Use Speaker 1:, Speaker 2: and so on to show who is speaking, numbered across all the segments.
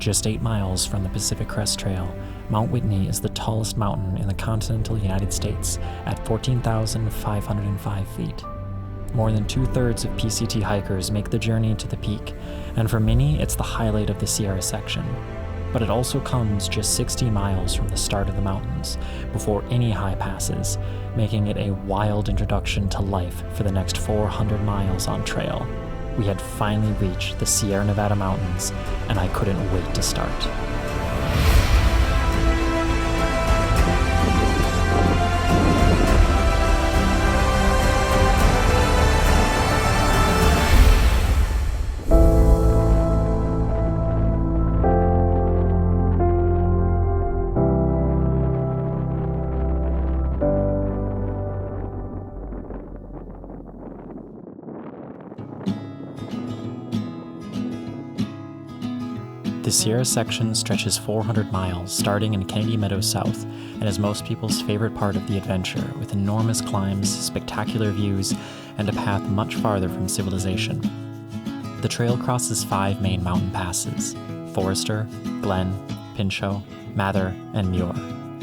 Speaker 1: Just 8 miles from the Pacific Crest Trail, Mount Whitney is the tallest mountain in the continental United States at 14,505 feet. More than 2/3 of PCT hikers make the journey to the peak, and for many it's the highlight of the Sierra section. But it also comes just 60 miles from the start of the mountains, before any high passes, making it a wild introduction to life for the next 400 miles on trail. We had finally reached the Sierra Nevada mountains, and I couldn't wait to start. The Sierra section stretches 400 miles, starting in Kennedy Meadows South, and is most people's favorite part of the adventure, with enormous climbs, spectacular views, and a path much farther from civilization. The trail crosses 5 main mountain passes: Forester, Glen, Pinchot, Mather, and Muir.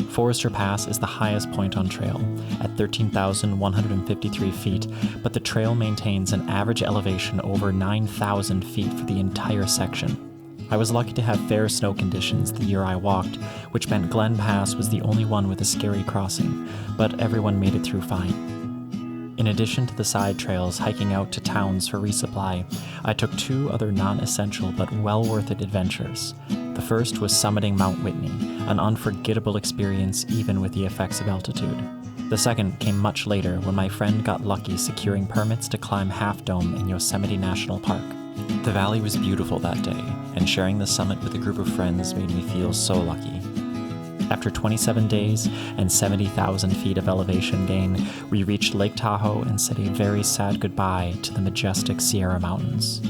Speaker 1: Forester Pass is the highest point on trail, at 13,153 feet, but the trail maintains an average elevation over 9,000 feet for the entire section. I was lucky to have fair snow conditions the year I walked, which meant Glen Pass was the only one with a scary crossing, but everyone made it through fine. In addition to the side trails hiking out to towns for resupply, I took 2 other non-essential but well-worth-it adventures. The first was summiting Mount Whitney, an unforgettable experience even with the effects of altitude. The second came much later when my friend got lucky securing permits to climb Half Dome in Yosemite National Park. The valley was beautiful that day, and sharing the summit with a group of friends made me feel so lucky. After 27 days and 70,000 feet of elevation gain, we reached Lake Tahoe and said a very sad goodbye to the majestic Sierra Mountains.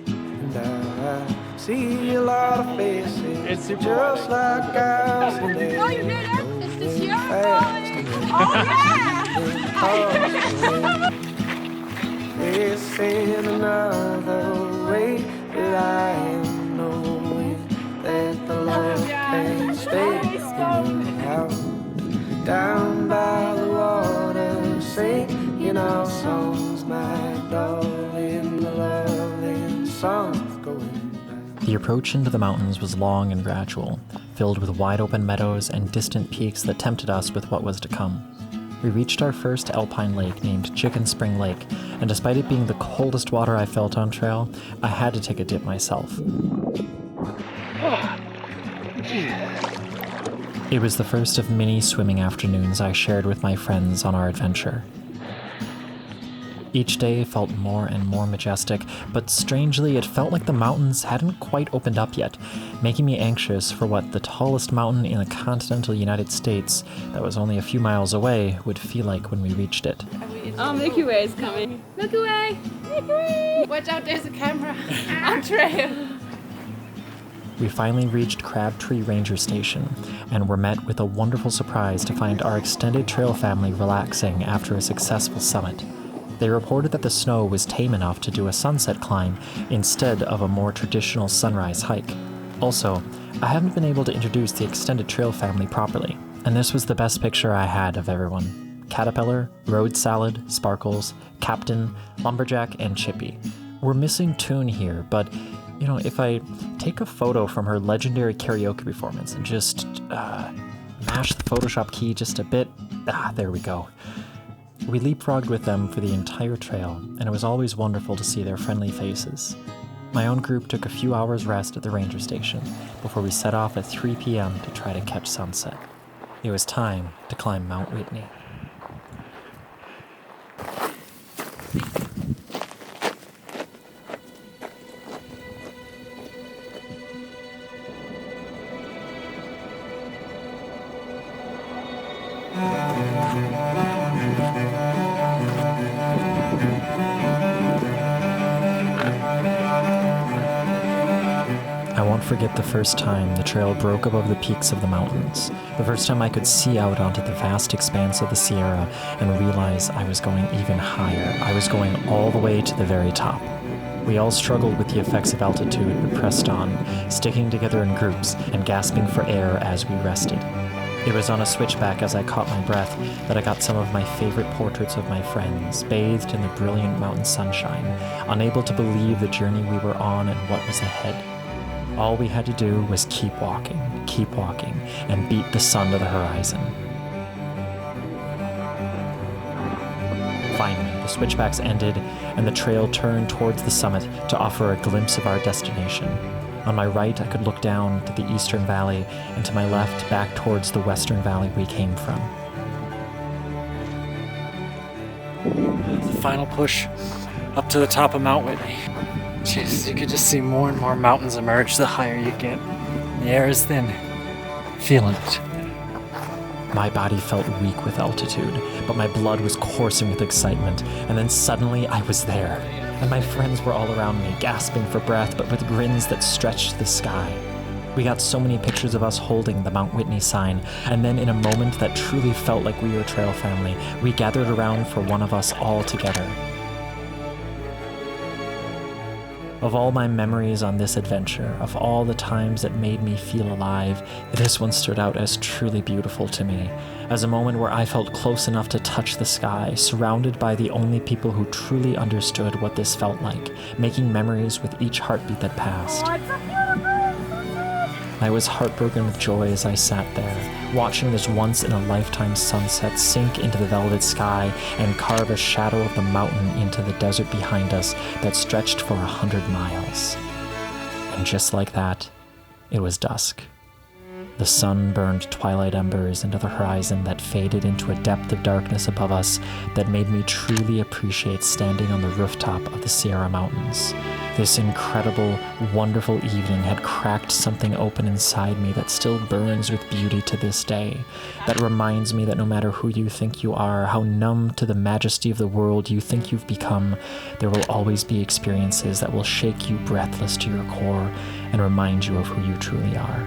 Speaker 2: And I see a lot of faces, it's just like ours.
Speaker 3: Oh, you did it? It's the Sierra Boys! Oh, yeah!
Speaker 2: It's in another way that I am knowing that the love can stay out down by the water, singing our songs, my darling, the loving songs going down.
Speaker 1: The approach into the mountains was long and gradual, filled with wide open meadows and distant peaks that tempted us with what was to come. We reached our first alpine lake named Chicken Spring Lake, and despite it being the coldest water I felt on trail, I had to take a dip myself. It was the first of many swimming afternoons I shared with my friends on our adventure. Each day felt more and more majestic, but strangely it felt like the mountains hadn't quite opened up yet, making me anxious for what the tallest mountain in the continental United States, that was only a few miles away, would feel like when we reached it.
Speaker 3: Oh, Milky Way is coming. Milky Way! Milky Way! Watch out, there's a camera on trail.
Speaker 1: We finally reached Crabtree Ranger Station, and were met with a wonderful surprise to find our extended trail family relaxing after a successful summit. They reported that the snow was tame enough to do a sunset climb instead of a more traditional sunrise hike. Also, I haven't been able to introduce the extended trail family properly, and this was the best picture I had of everyone. Caterpillar, Road Salad, Sparkles, Captain, Lumberjack, and Chippy. We're missing Toon here, but, if I take a photo from her legendary karaoke performance and just mash the Photoshop key just a bit, there we go. We leapfrogged with them for the entire trail, and it was always wonderful to see their friendly faces. My own group took a few hours rest at the ranger station before we set off at 3 p.m. to try to catch sunset. It was time to climb Mount Whitney. I won't forget the first time the trail broke above the peaks of the mountains, the first time I could see out onto the vast expanse of the Sierra and realize I was going even higher. I was going all the way to the very top. We all struggled with the effects of altitude, but pressed on, sticking together in groups and gasping for air as we rested. It was on a switchback as I caught my breath that I got some of my favorite portraits of my friends, bathed in the brilliant mountain sunshine, unable to believe the journey we were on and what was ahead. All we had to do was keep walking, and beat the sun to the horizon. Finally, the switchbacks ended, and the trail turned towards the summit to offer a glimpse of our destination. On my right, I could look down to the eastern valley, and to my left, back towards the western valley we came from.
Speaker 4: The final push up to the top of Mount Whitney. Jeez, you could just see more and more mountains emerge the higher you get. The air is thin. Feeling it.
Speaker 1: My body felt weak with altitude, but my blood was coursing with excitement, and then suddenly I was there. And my friends were all around me, gasping for breath, but with grins that stretched to the sky. We got so many pictures of us holding the Mount Whitney sign, and then in a moment that truly felt like we were a trail family, we gathered around for one of us all together. Of all my memories on this adventure, of all the times that made me feel alive, this one stood out as truly beautiful to me, as a moment where I felt close enough to touch the sky, surrounded by the only people who truly understood what this felt like, making memories with each heartbeat that passed. I was heartbroken with joy as I sat there, watching this once-in-a-lifetime sunset sink into the velvet sky and carve a shadow of the mountain into the desert behind us that stretched for 100 miles. And just like that, it was dusk. The sun burned twilight embers into the horizon that faded into a depth of darkness above us that made me truly appreciate standing on the rooftop of the Sierra Mountains. This incredible, wonderful evening had cracked something open inside me that still burns with beauty to this day, that reminds me that no matter who you think you are, how numb to the majesty of the world you think you've become, there will always be experiences that will shake you breathless to your core and remind you of who you truly are.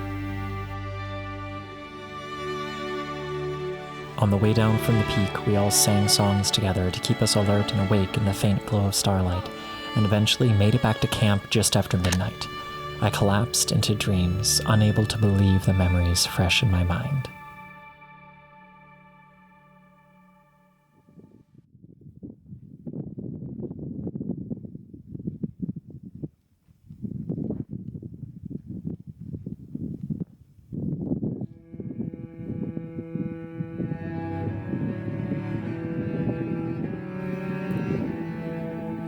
Speaker 1: On the way down from the peak, we all sang songs together to keep us alert and awake in the faint glow of starlight, and eventually made it back to camp just after midnight. I collapsed into dreams, unable to believe the memories fresh in my mind.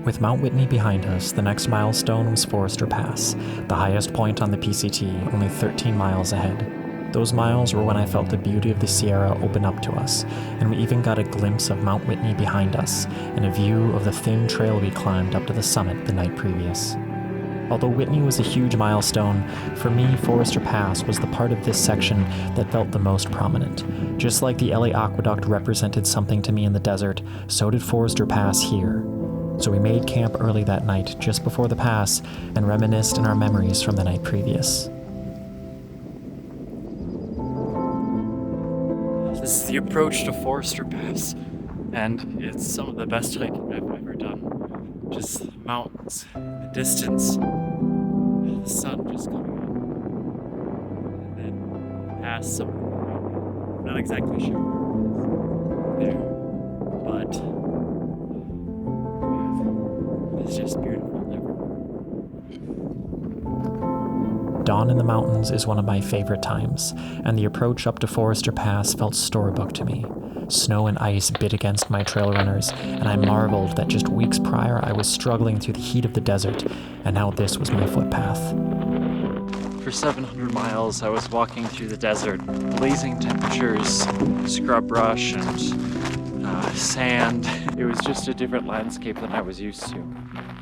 Speaker 1: With Mount Whitney behind us, the next milestone was Forester Pass, the highest point on the PCT, only 13 miles ahead. Those miles were when I felt the beauty of the Sierra open up to us, and we even got a glimpse of Mount Whitney behind us, and a view of the thin trail we climbed up to the summit the night previous. Although Whitney was a huge milestone, for me, Forester Pass was the part of this section that felt the most prominent. Just like the LA Aqueduct represented something to me in the desert, so did Forester Pass here. So we made camp early that night, just before the pass, and reminisced in our memories from the night previous.
Speaker 4: This is the approach to Forester Pass, and it's some of the best hiking I've ever done. Just the mountains, the distance, the sun just coming up, and then past some, I'm not exactly sure where it is there, but it's just beautiful everywhere.
Speaker 1: Dawn in the mountains is one of my favorite times, and the approach up to Forester Pass felt storybook to me. Snow and ice bit against my trail runners, and I marveled that just weeks prior I was struggling through the heat of the desert, and now this was my footpath.
Speaker 4: For 700 miles, I was walking through the desert, blazing temperatures, scrub brush, and sand. It was just a different landscape than I was used to.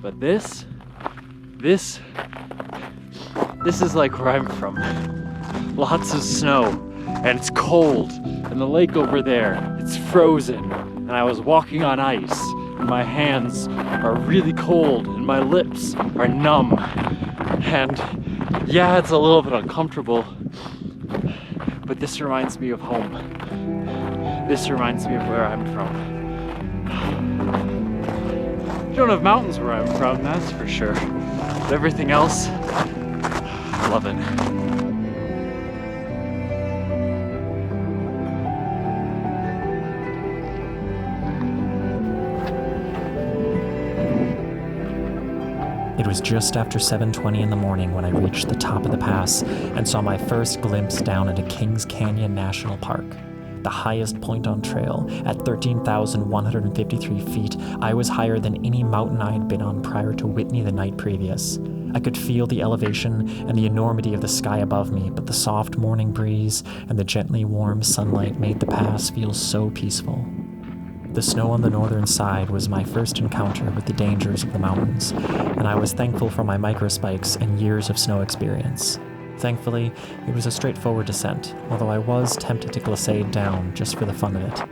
Speaker 4: But this is like where I'm from. Lots of snow, and it's cold, and the lake over there, it's frozen, and I was walking on ice, and my hands are really cold, and my lips are numb, and yeah, it's a little bit uncomfortable, but this reminds me of home. This reminds me of where I'm from. You don't have mountains where I'm from, that's for sure. But everything else, love it.
Speaker 1: It was just after 7:20 in the morning when I reached the top of the pass and saw my first glimpse down into Kings Canyon National Park. The highest point on trail, at 13,153 feet, I was higher than any mountain I had been on prior to Whitney the night previous. I could feel the elevation and the enormity of the sky above me, but the soft morning breeze and the gently warm sunlight made the pass feel so peaceful. The snow on the northern side was my first encounter with the dangers of the mountains, and I was thankful for my microspikes and years of snow experience. Thankfully, it was a straightforward descent, although I was tempted to glissade down just for the fun of it.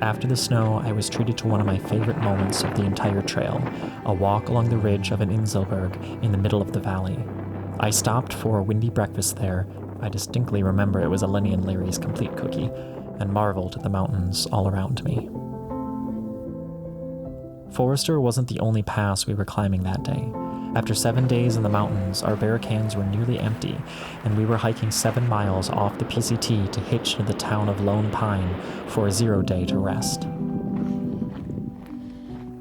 Speaker 1: After the snow, I was treated to one of my favorite moments of the entire trail, a walk along the ridge of an Inselberg in the middle of the valley. I stopped for a windy breakfast there. I distinctly remember it was a Lenny and Larry's complete cookie, and marveled at the mountains all around me. Forester wasn't the only pass we were climbing that day. After 7 days in the mountains, our bear cans were nearly empty, and we were hiking 7 miles off the PCT to hitch into the town of Lone Pine for a 0 day to rest.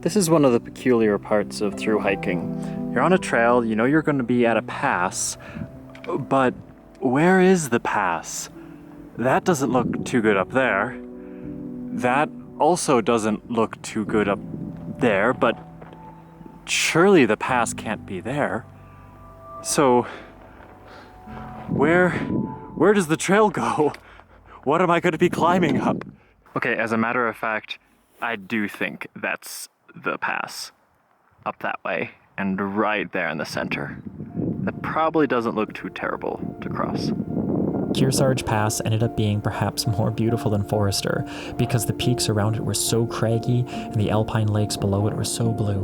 Speaker 4: This is one of the peculiar parts of through hiking. You're on a trail, you know you're going to be at a pass, but where is the pass? That doesn't look too good up there. That also doesn't look too good up there, but surely the pass can't be there. So, where does the trail go? What am I going to be climbing up? Okay, as a matter of fact, I do think that's the pass. Up that way, and right there in the center. That probably doesn't look too terrible to cross.
Speaker 1: Kearsarge Pass ended up being perhaps more beautiful than Forester because the peaks around it were so craggy and the alpine lakes below it were so blue.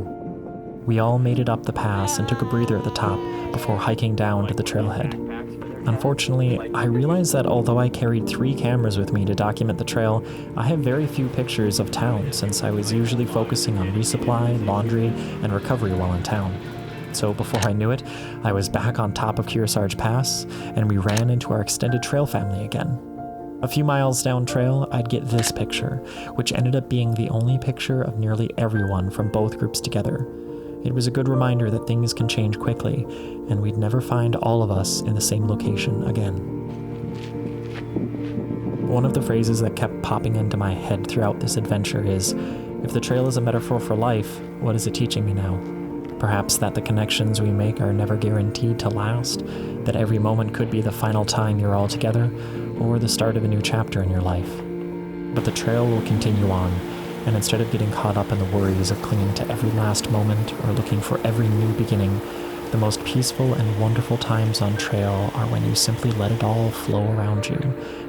Speaker 1: We all made it up the pass and took a breather at the top before hiking down to the trailhead. Unfortunately, I realized that although I carried 3 cameras with me to document the trail, I have very few pictures of town since I was usually focusing on resupply, laundry, and recovery while in town. So before I knew it, I was back on top of Kearsarge Pass, and we ran into our extended trail family again. A few miles down trail, I'd get this picture, which ended up being the only picture of nearly everyone from both groups together. It was a good reminder that things can change quickly, and we'd never find all of us in the same location again. One of the phrases that kept popping into my head throughout this adventure is, if the trail is a metaphor for life, what is it teaching me now? Perhaps that the connections we make are never guaranteed to last, that every moment could be the final time you're all together, or the start of a new chapter in your life. But the trail will continue on, and instead of getting caught up in the worries of clinging to every last moment or looking for every new beginning, the most peaceful and wonderful times on trail are when you simply let it all flow around you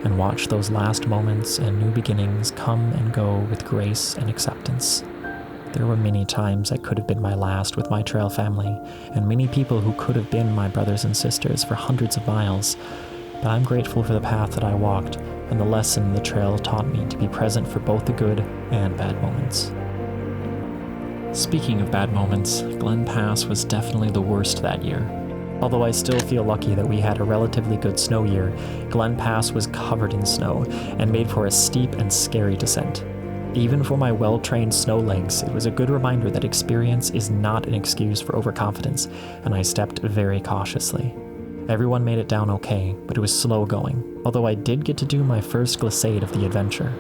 Speaker 1: and watch those last moments and new beginnings come and go with grace and acceptance. There were many times I could have been my last with my trail family, and many people who could have been my brothers and sisters for hundreds of miles, but I'm grateful for the path that I walked and the lesson the trail taught me to be present for both the good and bad moments. Speaking of bad moments, Glen Pass was definitely the worst that year. Although I still feel lucky that we had a relatively good snow year, Glen Pass was covered in snow and made for a steep and scary descent. Even for my well-trained snow legs, it was a good reminder that experience is not an excuse for overconfidence, and I stepped very cautiously. Everyone made it down okay, but it was slow going, although I did get to do my first glissade of the adventure.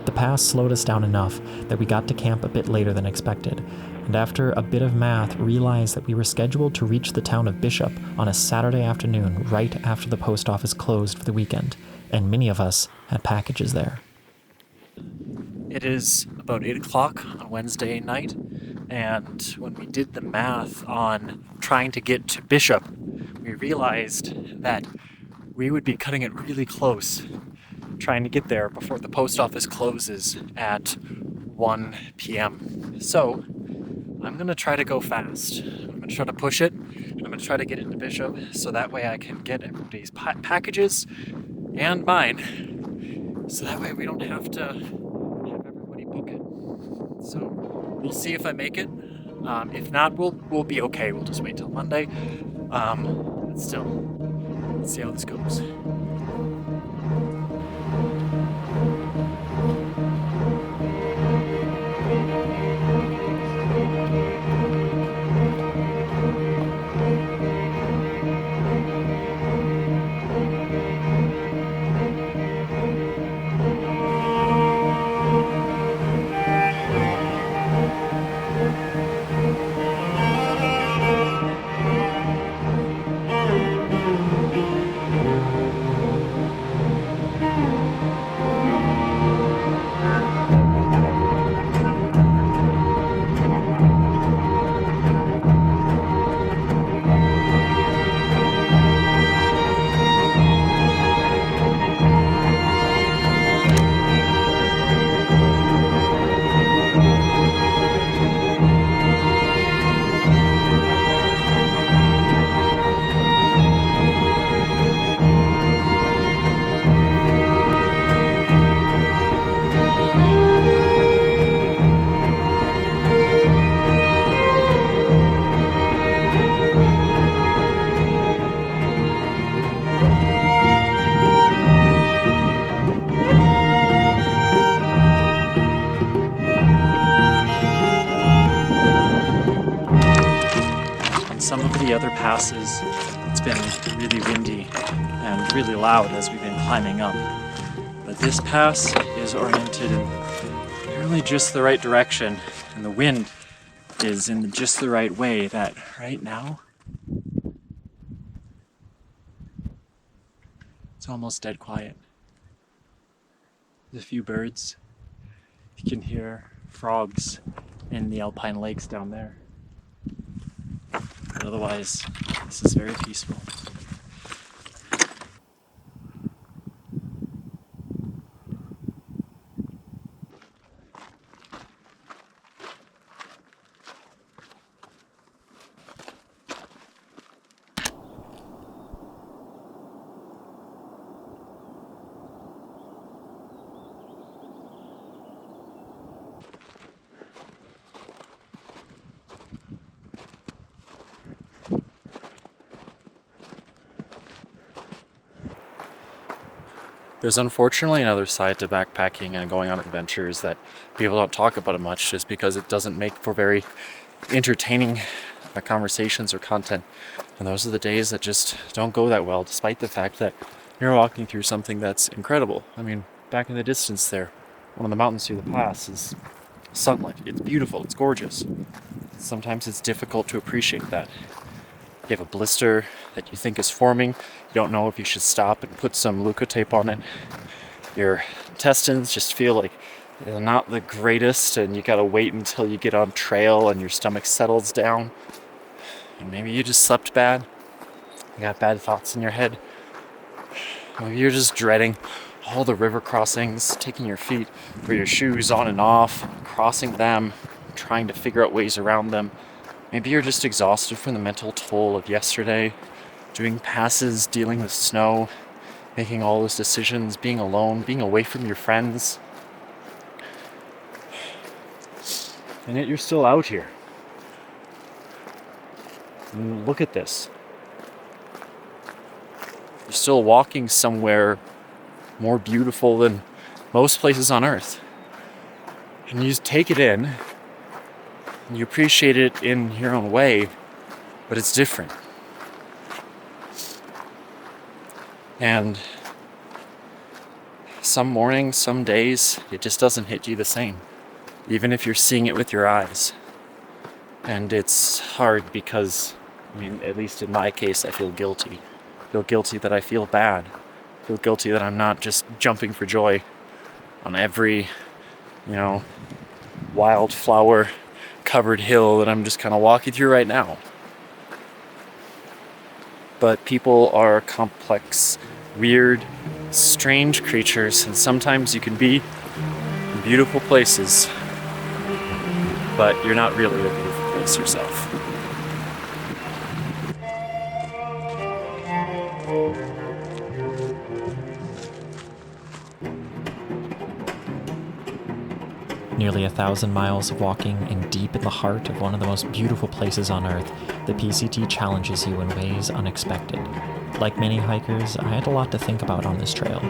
Speaker 1: The pass slowed us down enough that we got to camp a bit later than expected, and after a bit of math realized that we were scheduled to reach the town of Bishop on a Saturday afternoon right after the post office closed for the weekend, and many of us had packages there.
Speaker 4: It is about 8 o'clock on Wednesday night, and when we did the math on trying to get to Bishop, we realized that we would be cutting it really close, trying to get there before the post office closes at 1 p.m. So, I'm going to try to go fast. I'm going to try to push it, and I'm going to try to get into Bishop, so that way I can get everybody's packages and mine, so that way we don't have to have everybody book it. So, We'll see if I make it. If not, we'll be okay. We'll just wait till Monday. But still, let's see how this goes. Some of the other passes, it's been really windy and really loud as we've been climbing up. But this pass is oriented in apparently just the right direction, and the wind is in just the right way that right now it's almost dead quiet. There's a few birds. You can hear frogs in the alpine lakes down there. But otherwise, this is very peaceful. There's unfortunately another side to backpacking and going on adventures that people don't talk about it much, just because it doesn't make for very entertaining conversations or content. And those are the days that just don't go that well, despite the fact that you're walking through something that's incredible. I mean, back in the distance there, one of the mountains through the pass is sunlit. It's beautiful, it's gorgeous. Sometimes it's difficult to appreciate that. You have a blister that you think is forming. You don't know if you should stop and put some Luca tape on it. Your intestines just feel like they're not the greatest, and you gotta wait until you get on trail and your stomach settles down. And maybe you just slept bad. You got bad thoughts in your head. Maybe you're just dreading all the river crossings, taking your feet or your shoes on and off, crossing them, trying to figure out ways around them. Maybe you're just exhausted from the mental toll of yesterday, doing passes, dealing with snow, making all those decisions, being alone, being away from your friends. And yet you're still out here. And look at this. You're still walking somewhere more beautiful than most places on Earth. And you just take it in, and you appreciate it in your own way, but it's different. And some mornings, some days, it just doesn't hit you the same, even if you're seeing it with your eyes. And it's hard because, I mean, at least in my case, I feel guilty. I feel guilty that I feel bad. I feel guilty that I'm not just jumping for joy on every, wildflower covered hill that I'm just kind of walking through right now. But people are complex, weird, strange creatures, and sometimes you can be in beautiful places, but you're not really a beautiful place yourself.
Speaker 1: Nearly 1,000 miles of walking and deep in the heart of one of the most beautiful places on Earth, the PCT challenges you in ways unexpected. Like many hikers, I had a lot to think about on this trail.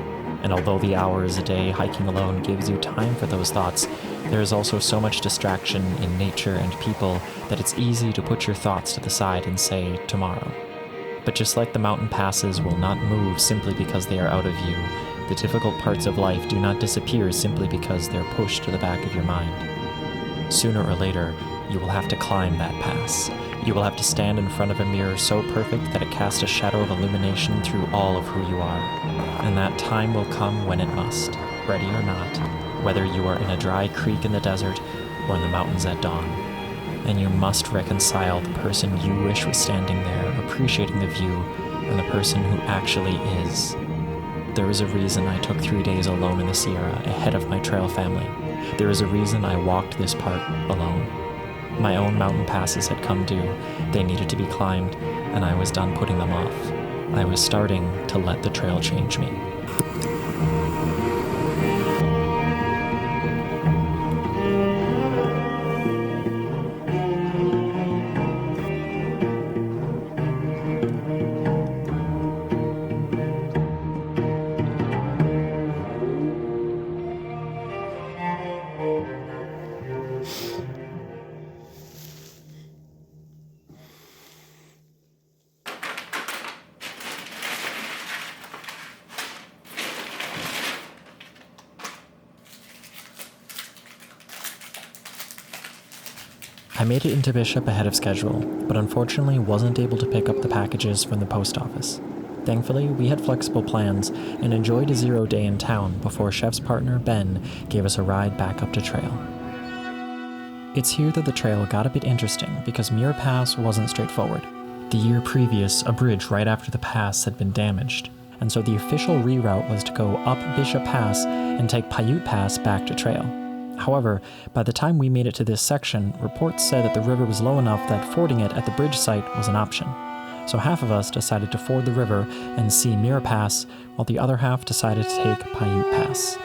Speaker 1: And although the hours a day hiking alone gives you time for those thoughts, there is also so much distraction in nature and people that it's easy to put your thoughts to the side and say, tomorrow. But just like the mountain passes will not move simply because they are out of view, the difficult parts of life do not disappear simply because they're pushed to the back of your mind. Sooner or later, you will have to climb that pass. You will have to stand in front of a mirror so perfect that it casts a shadow of illumination through all of who you are. And that time will come when it must, ready or not, whether you are in a dry creek in the desert or in the mountains at dawn. And you must reconcile the person you wish was standing there, appreciating the view, and the person who actually is. There is a reason I took 3 days alone in the Sierra ahead of my trail family. There is a reason I walked this part alone. My own mountain passes had come due, they needed to be climbed, and I was done putting them off. I was starting to let the trail change me. I made it into Bishop ahead of schedule, but unfortunately wasn't able to pick up the packages from the post office. Thankfully, we had flexible plans and enjoyed a 0 day in town before Chef's partner, Ben, gave us a ride back up to trail. It's here that the trail got a bit interesting because Muir Pass wasn't straightforward. The year previous, a bridge right after the pass had been damaged, and so the official reroute was to go up Bishop Pass and take Paiute Pass back to trail. However, by the time we made it to this section, reports said that the river was low enough that fording it at the bridge site was an option. So half of us decided to ford the river and see Muir Pass, while the other half decided to take Paiute Pass.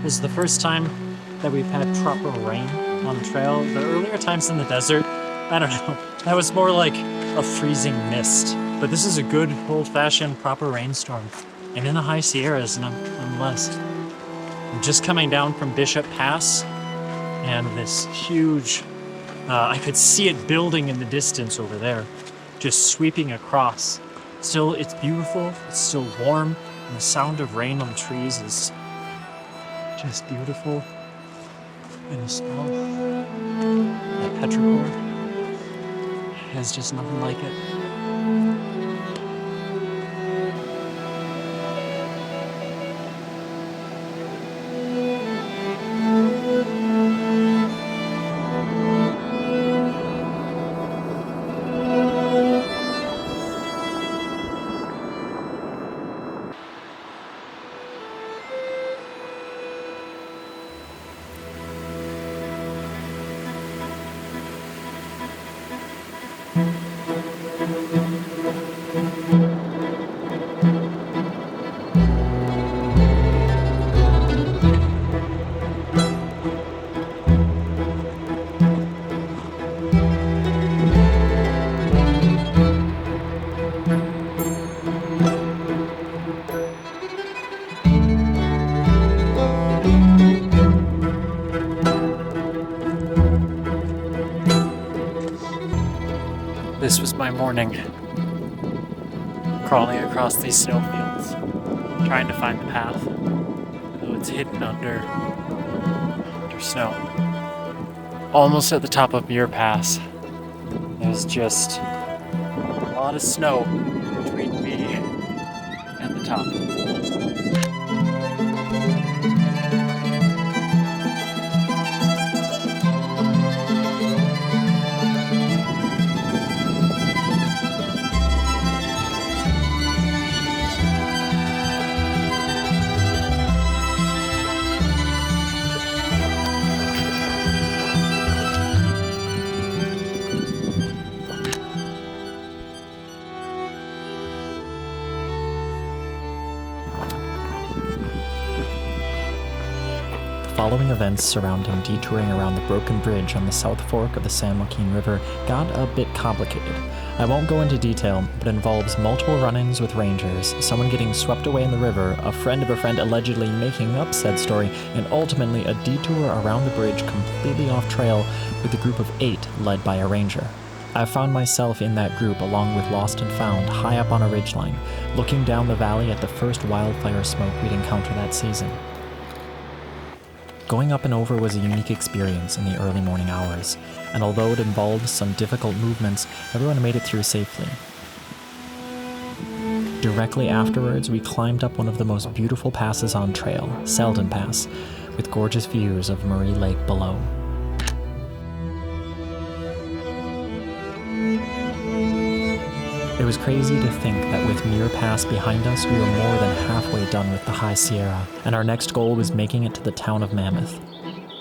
Speaker 4: This is the first time that we've had proper rain on the trail. The earlier times in the desert, I don't know, that was more like a freezing mist. But this is a good old-fashioned proper rainstorm. And in the high Sierras, nonetheless. I'm just coming down from Bishop Pass, and this huge, I could see it building in the distance over there, just sweeping across. Still, it's beautiful, it's still warm, and the sound of rain on the trees is just beautiful. And the smell, that petrichor, has just nothing like it. This was my morning, crawling across these snowfields, trying to find the path, though it's hidden under snow. Almost at the top of Muir Pass, there's just a lot of snow between me and the top.
Speaker 1: following events surrounding detouring around the broken bridge on the South Fork of the San Joaquin River got a bit complicated. I won't go into detail, but it involves multiple run-ins with rangers, someone getting swept away in the river, a friend of a friend allegedly making up said story, and ultimately a detour around the bridge completely off trail with a group of 8 led by a ranger. I found myself in that group along with Lost and Found high up on a ridgeline, looking down the valley at the first wildfire smoke we'd encountered that season. Going up and over was a unique experience in the early morning hours, and although it involved some difficult movements, everyone made it through safely. Directly afterwards, we climbed up one of the most beautiful passes on trail, Selden Pass, with gorgeous views of Murray Lake below. It was crazy to think that with Muir Pass behind us, we were more than halfway done with the High Sierra, and our next goal was making it to the town of Mammoth.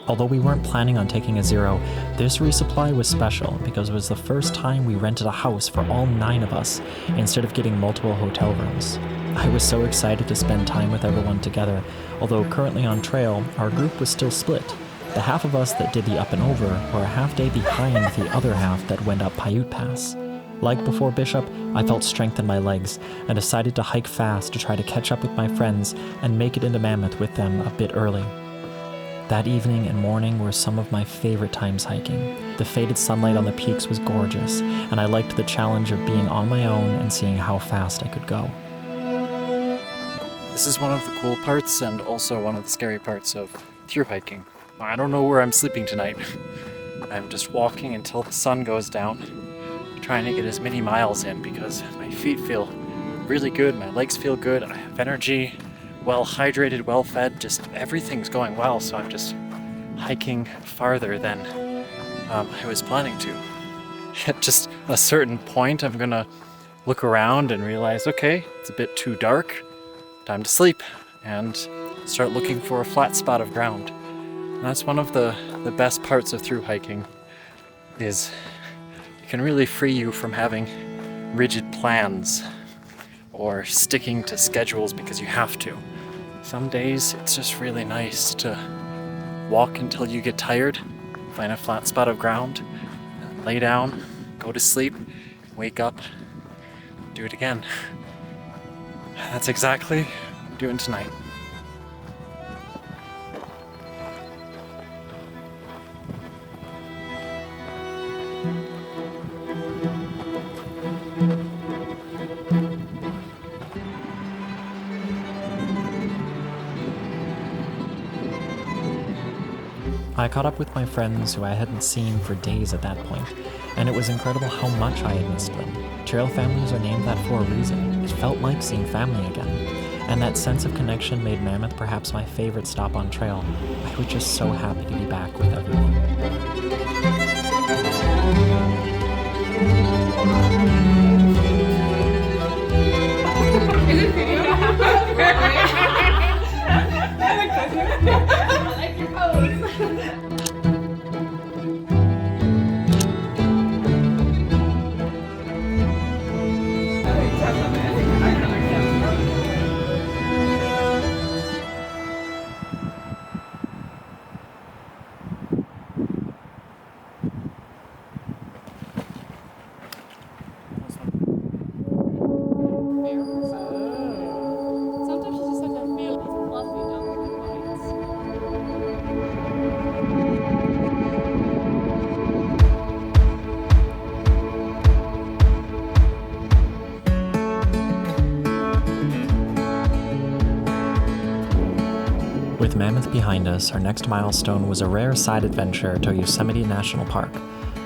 Speaker 1: Although we weren't planning on taking a zero, this resupply was special because it was the first time we rented a house for all 9 of us, instead of getting multiple hotel rooms. I was so excited to spend time with everyone together, although currently on trail, our group was still split. The half of us that did the up and over were a half day behind the other half that went up Paiute Pass. Like before Bishop, I felt strength in my legs and decided to hike fast to try to catch up with my friends and make it into Mammoth with them a bit early. That evening and morning were some of my favorite times hiking. The faded sunlight on the peaks was gorgeous, and I liked the challenge of being on my own and seeing how fast I could go.
Speaker 4: This is one of the cool parts and also one of the scary parts of through hiking. I don't know where I'm sleeping tonight. I'm just walking until the sun goes down, trying to get as many miles in because my feet feel really good, my legs feel good, I have energy, well hydrated, well fed, just everything's going well, so I'm just hiking farther than I was planning to. At just a certain point, I'm gonna look around and realize, okay, it's a bit too dark, time to sleep, and start looking for a flat spot of ground. And that's one of the best parts of through hiking, is it can really free you from having rigid plans or sticking to schedules because you have to. Some days it's just really nice to walk until you get tired, find a flat spot of ground, and lay down, go to sleep, wake up, do it again. That's exactly what I'm doing tonight.
Speaker 1: I caught up with my friends who I hadn't seen for days at that point, and it was incredible how much I had missed them. Trail families are named that for a reason. It felt like seeing family again. And that sense of connection made Mammoth perhaps my favorite stop on trail. I was just so happy to be back with everyone.
Speaker 3: Is it video? I like your pose. Sometimes you just have to feel it's fluffy, don't you?
Speaker 1: With Mammoth behind us, our next milestone was a rare side adventure to Yosemite National Park.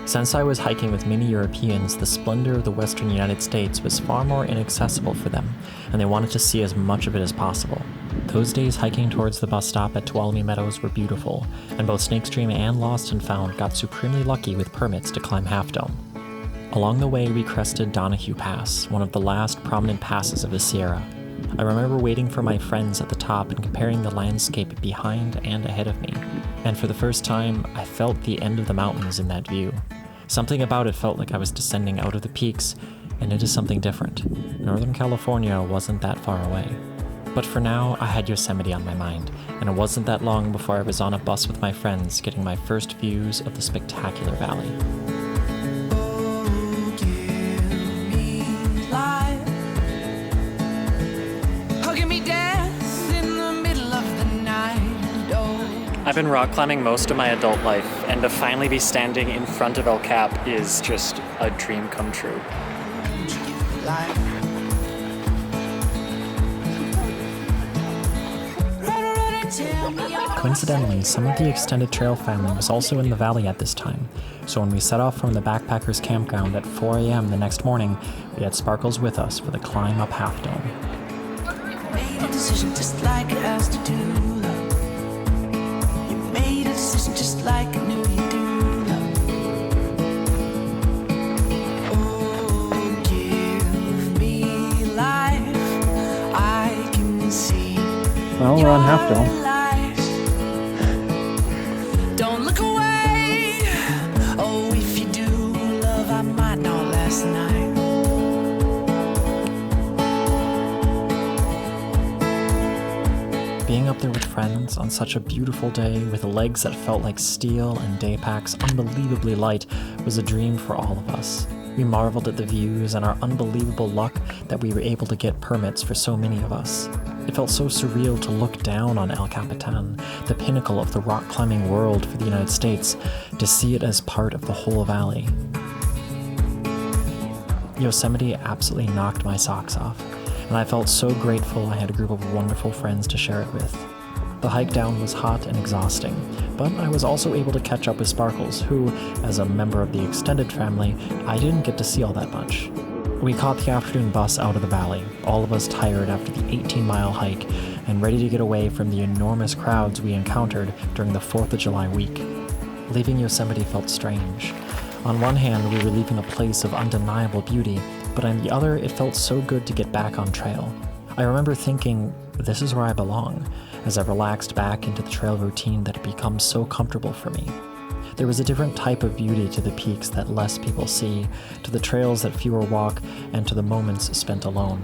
Speaker 1: Since I was hiking with many Europeans, the splendor of the western United States was far more inaccessible for them, and they wanted to see as much of it as possible. Those days hiking towards the bus stop at Tuolumne Meadows were beautiful, and both Snakestream and Lost and Found got supremely lucky with permits to climb Half Dome. Along the way, we crested Donahue Pass, one of the last prominent passes of the Sierra. I remember waiting for my friends at the top and comparing the landscape behind and ahead of me, and for the first time, I felt the end of the mountains in that view. Something about it felt like I was descending out of the peaks, and it is something different. Northern California wasn't that far away. But for now, I had Yosemite on my mind, and it wasn't that long before I was on a bus with my friends getting my first views of the spectacular valley. I've been rock climbing most of my adult life, and to finally be standing in front of El Cap is just a dream come true. Coincidentally, some of the extended trail family was also in the valley at this time, so when we set off from the backpackers campground at 4 a.m. the next morning, we had Sparkles with us for the climb up Half Dome.
Speaker 2: Made a decision just like it has to do. You made a decision just like I knew you do. Oh, give me life. I can see.
Speaker 4: Well, we're on Half Dome.
Speaker 2: Don't look away. Oh, if you do, love, I might not last the night.
Speaker 1: Being up there with friends on such a beautiful day with legs that felt like steel and day packs unbelievably light was a dream for all of us. We marveled at the views and our unbelievable luck that we were able to get permits for so many of us. It felt so surreal to look down on El Capitan, the pinnacle of the rock climbing world for the United States, to see it as part of the whole valley. Yosemite absolutely knocked my socks off, and I felt so grateful I had a group of wonderful friends to share it with. The hike down was hot and exhausting, but I was also able to catch up with Sparkles, who, as a member of the extended family, I didn't get to see all that much. We caught the afternoon bus out of the valley, all of us tired after the 18-mile hike and ready to get away from the enormous crowds we encountered during the 4th of July week. Leaving Yosemite felt strange. On one hand, we were leaving a place of undeniable beauty, but on the other, it felt so good to get back on trail. I remember thinking, this is where I belong, as I relaxed back into the trail routine that had become so comfortable for me. There was a different type of beauty to the peaks that less people see, to the trails that fewer walk, and to the moments spent alone.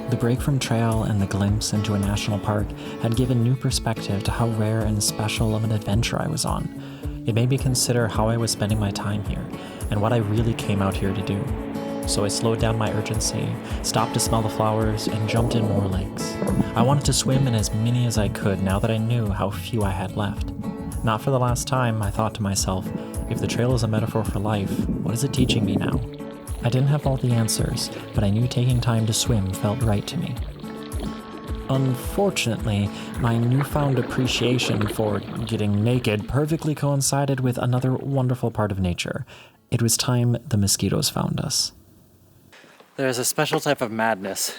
Speaker 1: The break from trail and the glimpse into a national park had given new perspective to how rare and special of an adventure I was on. It made me consider how I was spending my time here, and what I really came out here to do. So I slowed down my urgency, stopped to smell the flowers, and jumped in more lakes. I wanted to swim in as many as I could now that I knew how few I had left. Not for the last time, I thought to myself, if the trail is a metaphor for life, what is it teaching me now? I didn't have all the answers, but I knew taking time to swim felt right to me. Unfortunately, my newfound appreciation for getting naked perfectly coincided with another wonderful part of nature. It was time the mosquitoes found us. There's a special type of madness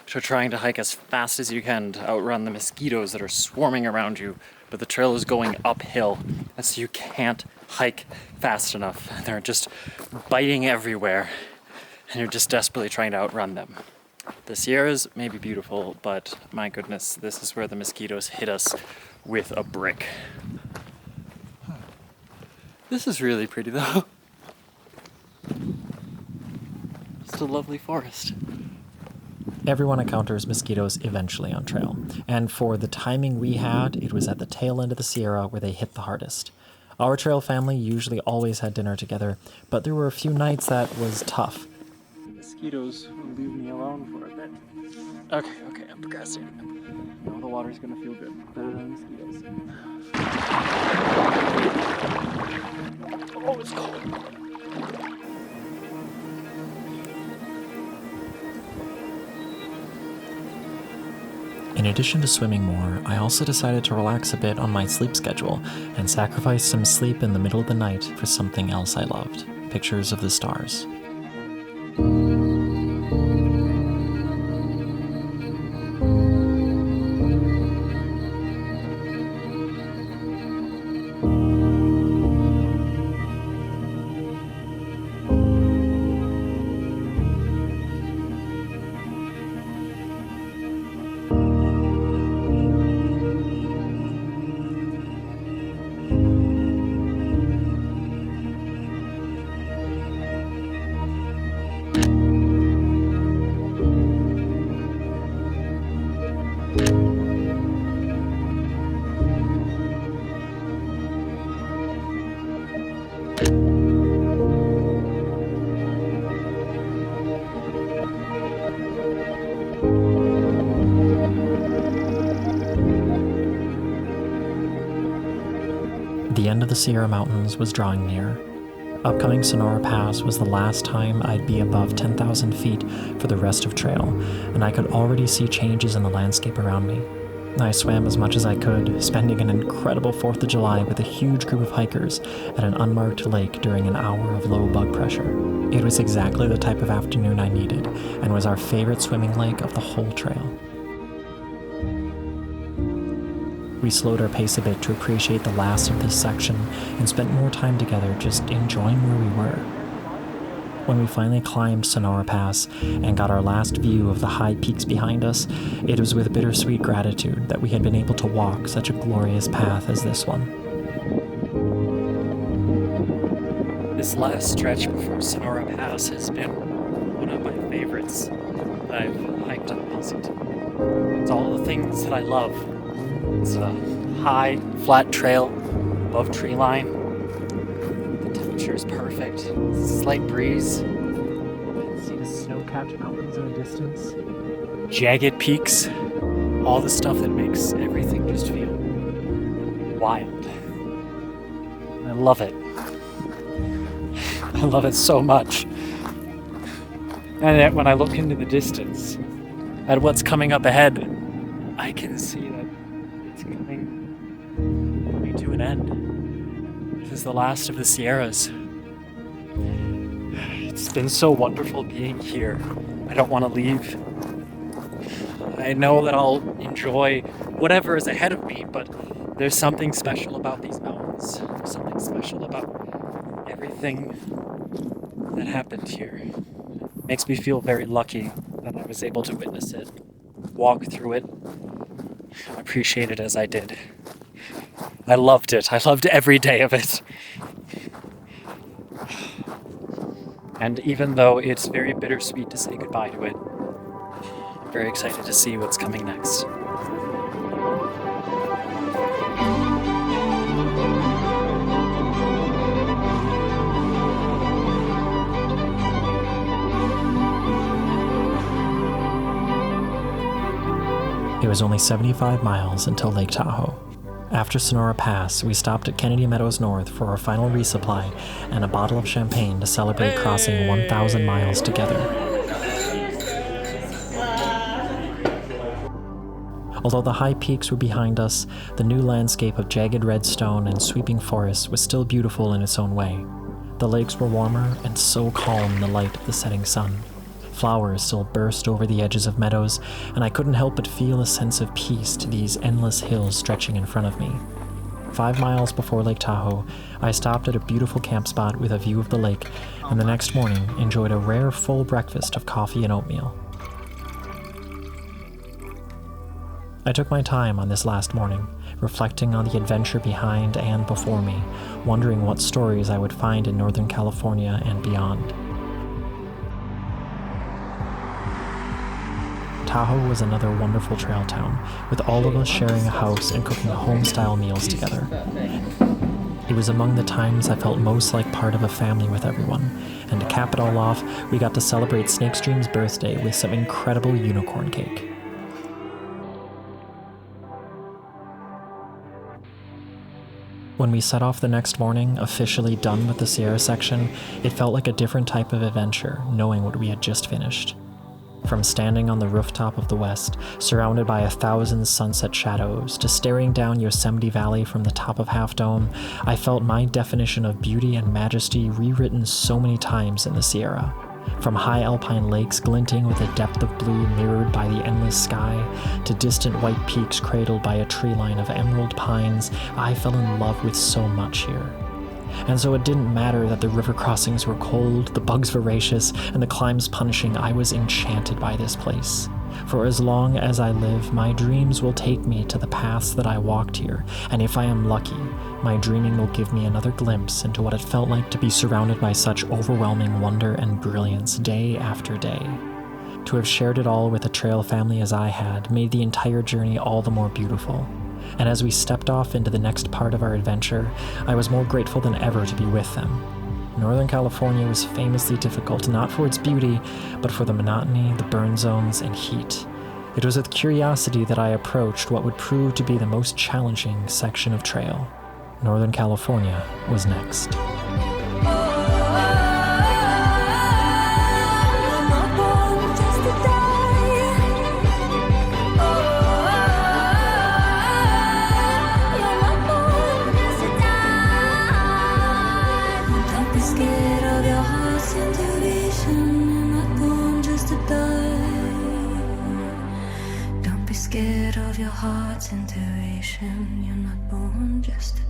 Speaker 1: to trying to hike as fast as you can to outrun the mosquitoes that are swarming around you, but the trail is going uphill, and so you can't hike fast enough. They're just biting everywhere, and you're just desperately trying to outrun them. The Sierras may be beautiful, but my goodness, this is where the mosquitoes hit us with a brick. This is really pretty though. Just a lovely forest. Everyone encounters mosquitoes eventually on trail, and for the timing we had, it was at the tail end of the Sierra where they hit the hardest. Our trail family usually always had dinner together, but there were a few nights that was tough. The mosquitoes will leave me alone for a bit. Okay, I'm procrastinating. Now the water's gonna feel good. Better than mosquitoes. Oh, it's cold. In addition to swimming more, I also decided to relax a bit on my sleep schedule and sacrifice some sleep in the middle of the night for something else I loved, pictures of the stars. end of the Sierra Mountains was drawing near. Upcoming Sonora Pass was the last time I'd be above 10,000 feet for the rest of trail, and I could already see changes in the landscape around me. I swam as much as I could, spending an incredible 4th of July with a huge group of hikers at an unmarked lake during an hour of low bug pressure. It was exactly the type of afternoon I needed, and was our favorite swimming lake of the whole trail. We slowed our pace a bit to appreciate the last of this section and spent more time together just enjoying where we were. When we finally climbed Sonora Pass and got our last view of the high peaks behind us, it was with bittersweet gratitude that we had been able to walk such a glorious path as this one.
Speaker 4: This last stretch before Sonora Pass has been one of my favorites that I've hiked on Pleasant. It's all the things that I love. It's a high, flat trail above tree line. The temperature is perfect. Slight breeze. See the snow-capped mountains in the distance. Jagged peaks. All the stuff that makes everything just feel wild. I love it. I love it so much. And yet when I look into the distance at what's coming up ahead, I can see that it's coming to an end. This is the last of the Sierras. It's been so wonderful being here. I don't want to leave. I know that I'll enjoy whatever is ahead of me, but there's something special about these mountains. There's something special about everything that happened here. It makes me feel very lucky that I was able to witness it, walk through it, appreciate it as I did. I loved it. I loved every day of it. And even though it's very bittersweet to say goodbye to it, I'm very excited to see what's coming next.
Speaker 1: It was only 75 miles until Lake Tahoe. After Sonora Pass, we stopped at Kennedy Meadows North for our final resupply and a bottle of champagne to celebrate crossing 1,000 miles together. Although the high peaks were behind us, the new landscape of jagged red stone and sweeping forests was still beautiful in its own way. The lakes were warmer and so calm in the light of the setting sun. Flowers still burst over the edges of meadows, and I couldn't help but feel a sense of peace to these endless hills stretching in front of me. 5 miles before Lake Tahoe, I stopped at a beautiful camp spot with a view of the lake, and the next morning enjoyed a rare full breakfast of coffee and oatmeal. I took my time on this last morning, reflecting on the adventure behind and before me, wondering what stories I would find in Northern California and beyond. Tahoe was another wonderful trail town, with all of us sharing a house and cooking home-style meals together. It was among the times I felt most like part of a family with everyone, and to cap it all off, we got to celebrate Snakestream's birthday with some incredible unicorn cake. When we set off the next morning, officially done with the Sierra section, it felt like a different type of adventure, knowing what we had just finished. From standing on the rooftop of the West, surrounded by 1,000 sunset shadows, to staring down Yosemite Valley from the top of Half Dome, I felt my definition of beauty and majesty rewritten so many times in the Sierra. From high alpine lakes glinting with a depth of blue mirrored by the endless sky, to distant white peaks cradled by a tree line of emerald pines, I fell in love with so much here. And so it didn't matter that the river crossings were cold, the bugs voracious, and the climbs punishing. I was enchanted by this place. For as long as I live, my dreams will take me to the paths that I walked here, and if I am lucky, my dreaming will give me another glimpse into what it felt like to be surrounded by such overwhelming wonder and brilliance day after day. To have shared it all with a trail family as I had made the entire journey all the more beautiful. And as we stepped off into the next part of our adventure, I was more grateful than ever to be with them. Northern California was famously difficult, not for its beauty, but for the monotony, the burn zones, and heat. It was with curiosity that I approached what would prove to be the most challenging section of trail. Northern California was next.
Speaker 5: Scared of your heart's intuition, you're not born just to